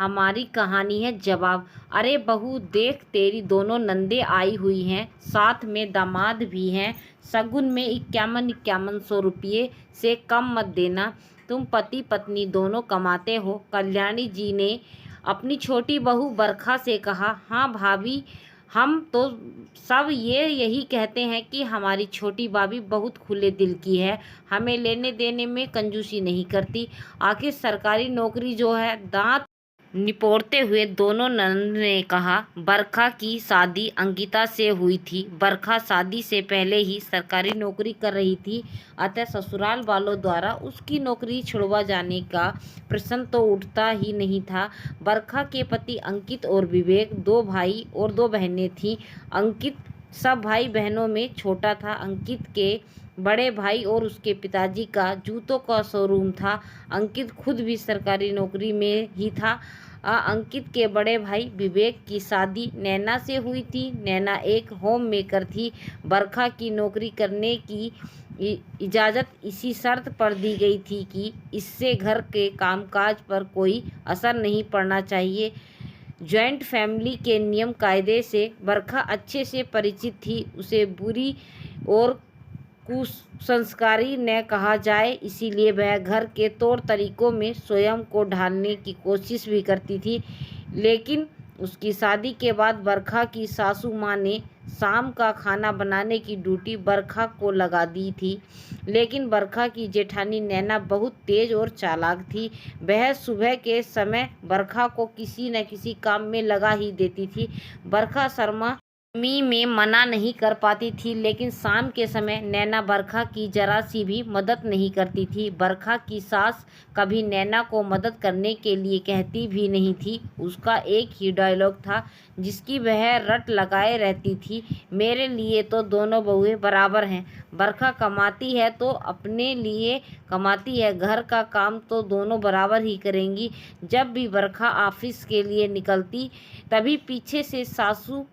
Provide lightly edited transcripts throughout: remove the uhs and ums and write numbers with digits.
हमारी कहानी है जवाब। अरे बहू देख, तेरी दोनों नंदे आई हुई हैं, साथ में दामाद भी हैं। शगुन में 51-51 रुपये से कम मत देना। तुम पति पत्नी दोनों कमाते हो। कल्याणी जी ने अपनी छोटी बहू बरखा से कहा। हाँ भाभी, हम तो सब यही कहते हैं कि हमारी छोटी भाभी बहुत खुले दिल की है, हमें लेने देने में कंजूसी नहीं करती। आखिर सरकारी नौकरी जो है। दांत निपोड़ते हुए दोनों ननद ने कहा। बरखा की शादी अंकिता से हुई थी। बरखा शादी से पहले ही सरकारी नौकरी कर रही थी, अतः ससुराल वालों द्वारा उसकी नौकरी छुड़वा जाने का प्रश्न तो उठता ही नहीं था। बरखा के पति अंकित और विवेक 2 भाई और 2 बहनें थीं। अंकित सब भाई बहनों में छोटा था। अंकित के बड़े भाई और उसके पिताजी का जूतों का शोरूम था। अंकित खुद भी सरकारी नौकरी में ही था। अंकित के बड़े भाई विवेक की शादी नैना से हुई थी। नैना एक होम मेकर थी। बरखा की नौकरी करने की इजाज़त इसी शर्त पर दी गई थी कि इससे घर के कामकाज पर कोई असर नहीं पड़ना चाहिए। जॉइंट फैमिली के नियम कायदे से बरखा अच्छे से परिचित थी। उसे बुरी और कुसंस्कारी न कहा जाए, इसीलिए वह घर के तौर तरीकों में स्वयं को ढालने की कोशिश भी करती थी। लेकिन उसकी शादी के बाद बरखा की सासू माँ ने शाम का खाना बनाने की ड्यूटी बरखा को लगा दी थी। लेकिन बरखा की जेठानी नैना बहुत तेज और चालाक थी। वह सुबह के समय बरखा को किसी न किसी काम में लगा ही देती थी। बरखा शर्मा मी में मना नहीं कर पाती थी, लेकिन शाम के समय नैना बरखा की जरा सी भी मदद नहीं करती थी। बरखा की सास कभी नैना को मदद करने के लिए कहती भी नहीं थी। उसका एक ही डायलॉग था जिसकी वह रट लगाए रहती थी। मेरे लिए तो दोनों बहुएं बराबर हैं। बरखा कमाती है तो अपने लिए कमाती है, घर का काम तो दोनों बराबर ही करेंगी। जब भी बरखा ऑफिस के लिए निकलती तभी पीछे से सासू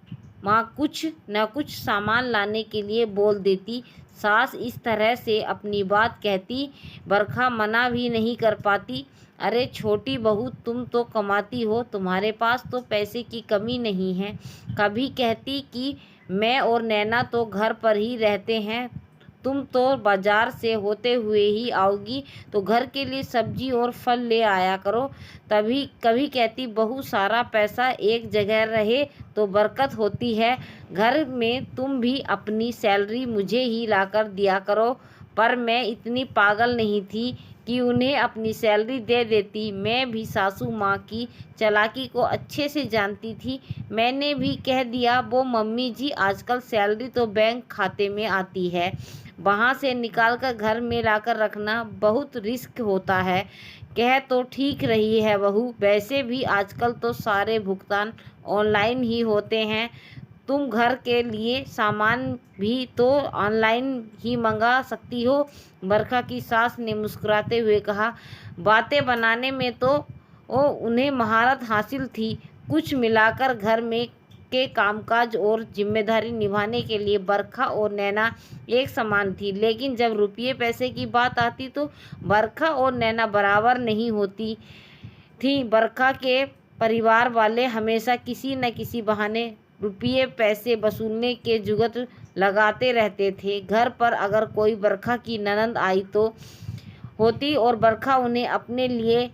माँ कुछ न कुछ सामान लाने के लिए बोल देती। सास इस तरह से अपनी बात कहती, बरखा मना भी नहीं कर पाती। अरे छोटी बहू, तुम तो कमाती हो, तुम्हारे पास तो पैसे की कमी नहीं है। कभी कहती कि मैं और नैना तो घर पर ही रहते हैं, तुम तो बाजार से होते हुए ही आओगी, तो घर के लिए सब्जी और फल ले आया करो। तभी कभी कहती, बहू सारा पैसा एक जगह रहे तो बरकत होती है। घर में तुम भी अपनी सैलरी मुझे ही लाकर दिया करो। पर मैं इतनी पागल नहीं थी कि उन्हें अपनी सैलरी दे देती। मैं भी सासू माँ की चालाकी को अच्छे से जानती थी। मैंने भी कह दिया, वो मम्मी जी आजकल सैलरी तो बैंक खाते में आती है, वहाँ से निकाल कर घर में लाकर रखना बहुत रिस्क होता है। कह तो ठीक रही है बहू, वैसे भी आजकल तो सारे भुगतान ऑनलाइन ही होते हैं। तुम घर के लिए सामान भी तो ऑनलाइन ही मंगा सकती हो। बरखा की सास ने मुस्कुराते हुए कहा। बातें बनाने में तो उन्हें महारत हासिल थी। कुछ मिलाकर घर में के कामकाज और जिम्मेदारी निभाने के लिए बरखा और नैना एक समान थी। लेकिन जब रुपये पैसे की बात आती तो बरखा और नैना बराबर नहीं होती थी। बरखा के परिवार वाले हमेशा किसी न किसी बहाने रुपये पैसे वसूलने के जुगत लगाते रहते थे। घर पर अगर कोई बरखा की ननद आई तो होती और बरखा उन्हें अपने लिए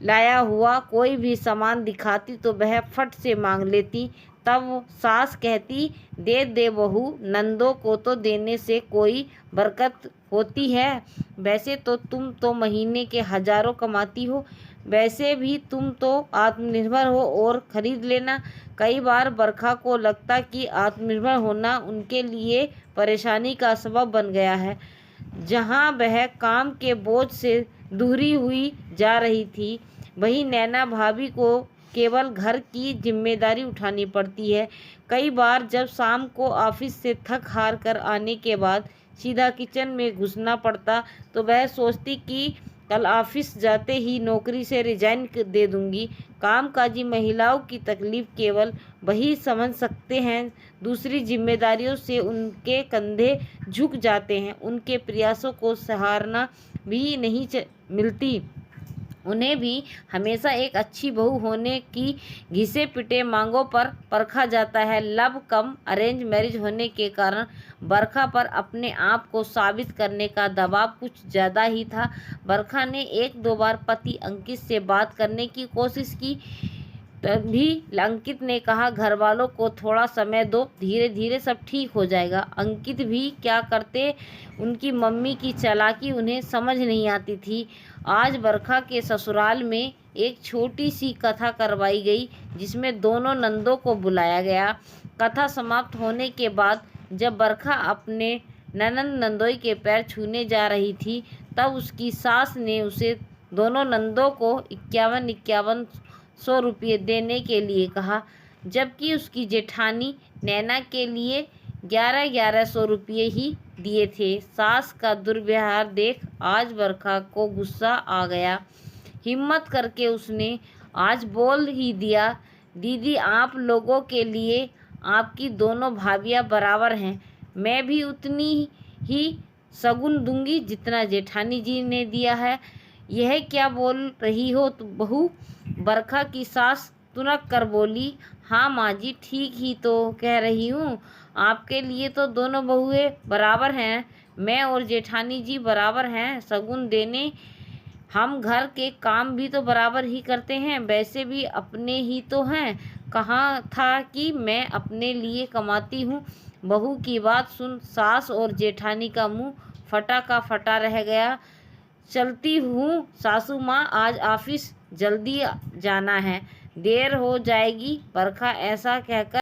लाया हुआ कोई भी सामान दिखाती तो वह फट से मांग लेती। तब सास कहती, दे दे बहू, नंदों को तो देने से कोई बरकत होती है। वैसे तो तुम तो महीने के हजारों कमाती हो, वैसे भी तुम तो आत्मनिर्भर हो और खरीद लेना। कई बार बरखा को लगता कि आत्मनिर्भर होना उनके लिए परेशानी का सबब बन गया है। जहाँ वह काम के बोझ से दूरी हुई जा रही थी, वहीं नैना भाभी को केवल घर की जिम्मेदारी उठानी पड़ती है। कई बार जब शाम को ऑफिस से थक हार कर आने के बाद सीधा किचन में घुसना पड़ता तो वह सोचती कि कल ऑफिस जाते ही नौकरी से रिजाइन दे दूंगी। कामकाजी महिलाओं की तकलीफ केवल वही समझ सकते हैं। दूसरी जिम्मेदारियों से उनके कंधे झुक जाते हैं, उनके प्रयासों को सराहना भी नहीं मिलती। उन्हें भी हमेशा एक अच्छी बहू होने की घिसे पिटे मांगों पर परखा जाता है। लव कम अरेंज मैरिज होने के कारण बरखा पर अपने आप को साबित करने का दबाव कुछ ज़्यादा ही था। बरखा ने एक दो बार पति अंकित से बात करने की कोशिश की, तभी अंकित ने कहा घर वालों को थोड़ा समय दो, धीरे धीरे सब ठीक हो जाएगा। अंकित भी क्या करते, उनकी मम्मी की चालाकी उन्हें समझ नहीं आती थी। आज बरखा के ससुराल में एक छोटी सी कथा करवाई गई जिसमें दोनों नंदों को बुलाया गया। कथा समाप्त होने के बाद जब बरखा अपने ननंद नंदोई के पैर छूने जा रही थी तब उसकी सास ने उसे दोनों नंदों को 51-51 रुपये देने के लिए कहा, जबकि उसकी जेठानी नैना के लिए 1100 रुपये ही दिए थे। सास का दुर्व्यवहार देख आज बरखा को गुस्सा आ गया। हिम्मत करके उसने आज बोल ही दिया, दीदी आप लोगों के लिए आपकी दोनों भाभियां बराबर हैं, मैं भी उतनी ही शगुन दूंगी जितना जेठानी जी ने दिया है। यह क्या बोल रही हो बहू? बरखा की सास तुनक कर बोली, हाँ माँ जी ठीक ही तो कह रही हूँ, आपके लिए तो दोनों बहुएं बराबर हैं, मैं और जेठानी जी बराबर हैं शगुन देने। हम घर के काम भी तो बराबर ही करते हैं, वैसे भी अपने ही तो हैं, कहा था कि मैं अपने लिए कमाती हूँ। बहू की बात सुन सास और जेठानी का मुंह फटा का फटा रह गया। चलती हूँ सासू माँ, आज ऑफिस जल्दी जाना है, देर हो जाएगी। बरखा ऐसा कहकर